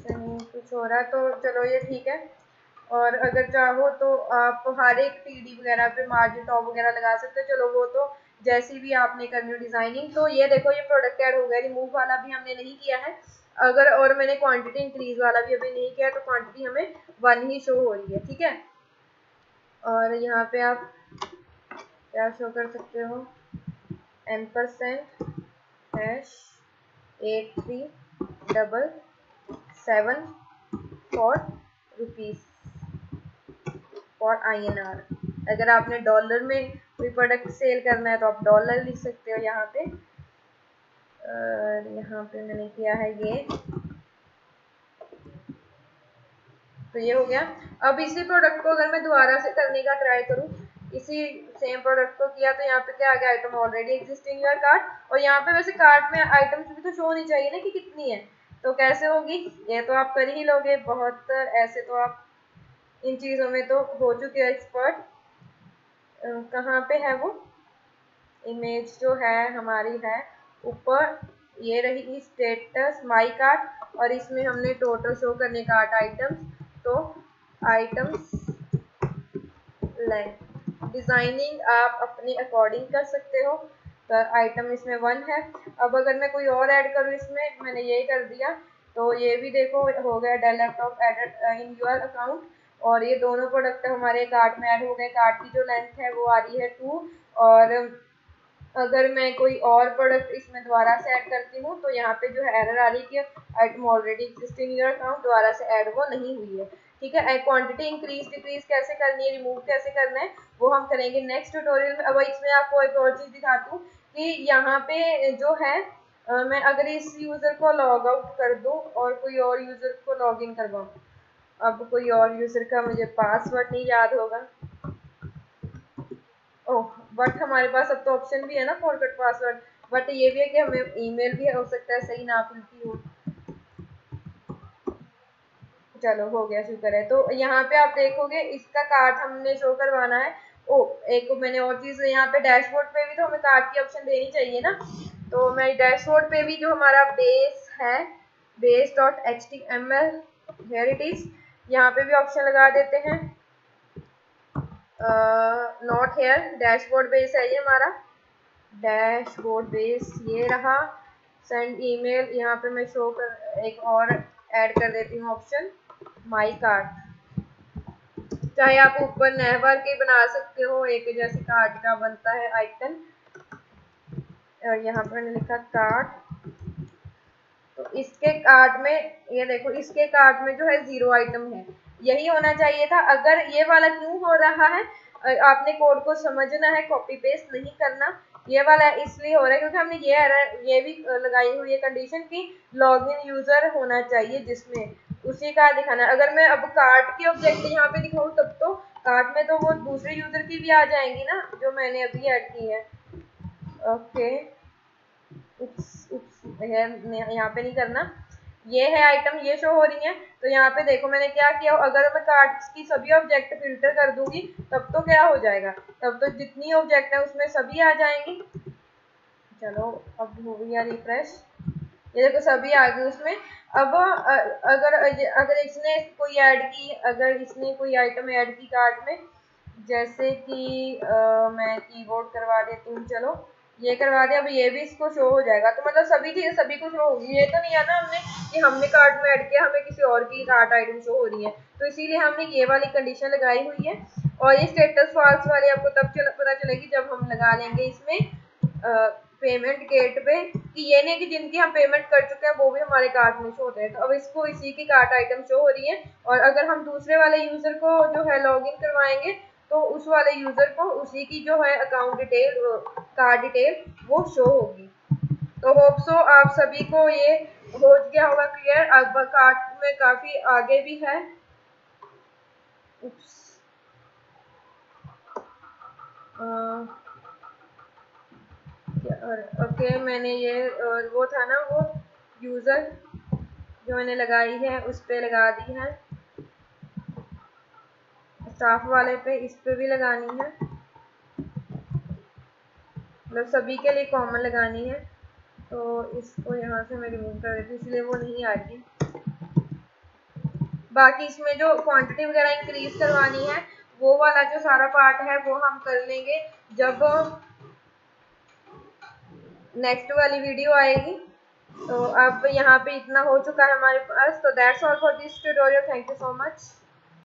नहीं कुछ हो रहा है तो चलो ये ठीक है। और अगर चाहो तो आप हर एक टीडी वगैरह पे मार्जिन टॉप वगैरह लगा सकते हो, चलो वो तो जैसी भी आपने करनी हो डिजाइनिंग। तो ये देखो ये प्रोडक्ट ऐड हो गया, रिमूव वाला भी हमने नहीं किया है। अगर और मैंने क्वांटिटी इंक्रीज वाला भी अभी नहीं किया तो क्वांटिटी हमें 1 ही शो हो रही है, ठीक है। और यहाँ पे आप क्या शो कर सकते हो, $8377 फॉर रुपीज़ फॉर INR। अगर आपने डॉलर में कोई प्रोडक्ट सेल करना है तो आप डॉलर लिख सकते हो यहाँ पे। और यहाँ पे मैंने किया है ये, तो ये हो गया। अब इसी प्रोडक्ट को अगर मैं दोबारा से करने का ट्राई करूँ, इसी सेम प्रोडक्ट को किया तो यहाँ पे क्या आ गया, item already existing your cart. और यहाँ पे वैसे कार्ट में आइटम्स भी तो शो होनी चाहिए ना कि कितनी है, तो कैसे होगी, ये तो आप कर ही लोगे बहुत, ऐसे तो आप इन चीज़ों में तो हो चुके हो एक्सपर्ट। कहाँ पे है वो इमेज जो है हमारी है ऊपर, ये रही स्टेटस माई कार्ट। और इसमें हमने टोटल शो करने कार्ट आइटम्स, तो आइटम्स लेंथ डिज़ाइनिंग आप अपने अकॉर्डिंग कर सकते हो। तो आइटम इसमें 1 है। अब अगर मैं कोई और ऐड करूँ इसमें, मैंने ये कर दिया तो ये भी देखो हो गया Dell laptop added in your account. और ये दोनों प्रोडक्ट हमारे कार्ट में ऐड हो गए। कार्ट की जो लेंथ है वो आ रही है 2। और अगर मैं कोई और प्रोडक्ट इसमें दोबारा से ऐड करती हूँ तो यहाँ पे जो है एरर आ रही है कि item already existing in your account, दोबारा से ऐड वो नहीं हुई है, ठीक है। क्वांटिटी इंक्रीज डिक्रीज कैसे करनी है, रिमूव कैसे करना है, वो हम करेंगे नेक्स्ट ट्यूटोरियल में। अब इसमें आपको एक और चीज़ दिखाती हूँ कि यहाँ पे जो है मैं अगर इस यूज़र को लॉग आउट कर दूँ और कोई और यूज़र को लॉग इन करवाऊँ, अब कोई और यूज़र का मुझे पासवर्ड नहीं याद होगा। ओह बट हमारे पास अब तो ऑप्शन भी है ना फॉरगेट पासवर्ड, बट ये भी है कि हमें ईमेल भी हो सकता है सही ना फिलती हो। चलो हो गया, शुक्र है। तो यहाँ पे आप देखोगे इसका कार्ड हमने शो करवाना है। ओ एक मैंने और चीज़ यहाँ पे डैशबोर्ड पे भी तो हमें कार्ड की ऑप्शन देनी चाहिए ना। तो मैं डैशबोर्ड पे भी जो हमारा बेस है base.html हियर इट इज, यहाँ पे भी ऑप्शन लगा देते हैं। नॉट हेयर डैशबोर्ड बेस है ये हमारा, डैशबोर्ड बेस ये रहा। सेंड ईमेल यहाँ पे मैं शो कर एक और ऐड कर देती हूँ ऑप्शन माई कार्ड। चाहे आप ऊपर नहवर के बना सकते हो, एक जैसे कार्ड का बनता है आइकन। और यहाँ पर मैंने लिखा कार्ड, तो इसके कार्ड में ये देखो इसके कार्ड में जो है 0 आइटम है, यही होना चाहिए था। अगर ये वाला क्यों हो रहा है, आपने कोड को समझना है, कॉपी पेस्ट नहीं करना। ये वाला इसलिए हो रहा है क्योंकि हमने ये भी लगाई हुई है कंडीशन कि लॉगिन यूजर होना चाहिए जिसमें उसी का दिखाना। अगर मैं अब कार्ड के ऑब्जेक्ट यहाँ पे दिखाऊँ तब तो कार्ड में तो वो दूसरे यूजर की भी आ जाएंगी ना जो मैंने अभी ऐड की है। ओके यहाँ पे नहीं करना, ये है आइटम, ये शो हो रही है। तो यहाँ पे देखो मैंने क्या किया, अगर मैं कार्ड की सभी ऑब्जेक्ट फिल्टर कर दूंगी तब तो क्या हो जाएगा, तब तो जितनी ऑब्जेक्ट है उसमें सभी आ जाएंगी। चलो अब हो गया रिफ्रेश, ये देखो सभी आ गई उसमें। अब अगर इसने कोई ऐड की, अगर इसने कोई आइटम ऐड की कार्ट में, जैसे कि मैं कीबोर्ड करवा देती हूँ, चलो ये करवा दिया, अब ये भी इसको शो हो जाएगा। तो मतलब सभी चीजें सभी को शो होगी, ये तो नहीं है ना हमने कि हमने कार्ट में ऐड किया हमें किसी और की कार्ट आइटम शो हो रही है, तो इसीलिए हमने ये वाली कंडीशन लगाई हुई है। और ये स्टेटस फॉल्स वाली आपको तब पता चलेगी जब हम लगा लेंगे इसमें पेमेंट गेट पे, कि ये नहीं कि जिनकी हम पेमेंट कर चुके हैं वो भी हमारे कार्ट में शो होते हैं। तो अब इसको इसी की कार्ट आइटम शो हो रही है, और अगर हम दूसरे वाले यूजर को जो है लॉगिन करवाएंगे तो उस वाले यूजर को उसी की जो है अकाउंट डिटेल, कार्ड डिटेल वो शो होगी। तो होप सो आप सभी को ये हो गया होगा क्लियर। अब कार्ट में काफी आगे भी है। ओके मैंने ये वो था ना वो यूजर जो मैंने लगाई है उस पे लगा दी है, स्टाफ वाले पे इस पे भी लगानी है, मतलब सभी के लिए कॉमन लगानी है। तो इसको यहाँ से मैं रिमूव कर देती हूँ, इसलिए वो नहीं आ रही। बाकी इसमें जो क्वांटिटी वगैरह इंक्रीज करवानी है वो वाला जो सारा पार्ट है वो हम कर लेंगे जब नेक्स्ट वाली वीडियो आएगी। तो अब यहाँ पे इतना हो चुका है हमारे पास। तो that's all for this tutorial, thank you so much.